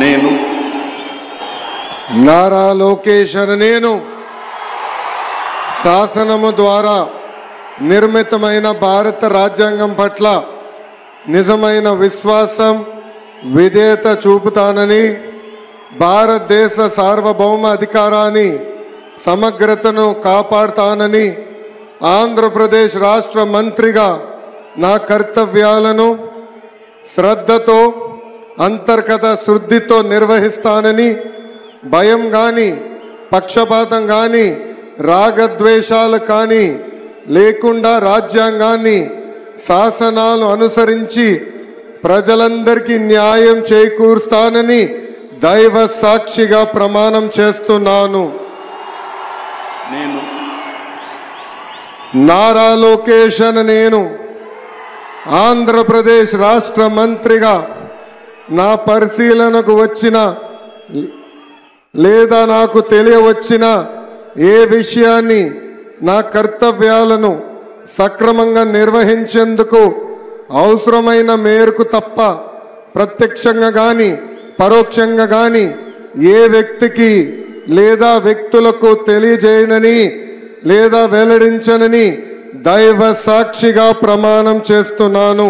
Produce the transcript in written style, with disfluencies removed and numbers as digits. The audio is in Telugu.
నేను నారా లోకేష్ అనే నేను శాసనము ద్వారా నిర్మితమైన భారత రాజ్యాంగం పట్ల నిజమైన విశ్వాసం విధేయత చూపుతానని, భారతదేశ సార్వభౌమ అధికారాన్ని సమగ్రతను కాపాడుతానని, ఆంధ్రప్రదేశ్ రాష్ట్ర మంత్రిగా నా కర్తవ్యాలను శ్రద్ధతో అంతర్గత శుద్ధితో నిర్వహిస్తానని, భయం కానీ పక్షపాతం కానీ రాగద్వేషాలు కానీ లేకుండా రాజ్యాంగాన్ని శాసనాలు అనుసరించి ప్రజలందరికీ న్యాయం చేకూరుస్తానని దైవ సాక్షిగా ప్రమాణం చేస్తున్నాను. నేను నారా లోకేష్ అనే నేను ఆంధ్రప్రదేశ్ రాష్ట్ర మంత్రిగా నా పరిశీలనకు వచ్చిన లేదా నాకు తెలియవచ్చిన ఏ విషయాన్ని నా కర్తవ్యాలను సక్రమంగా నిర్వహించేందుకు అవసరమైన మేరకు తప్ప ప్రత్యక్షంగా కానీ పరోక్షంగా కానీ ఏ వ్యక్తికి లేదా వ్యక్తులకు తెలియజేయనని లేదా వెల్లడించనని దైవ సాక్షిగా ప్రమాణం చేస్తున్నాను.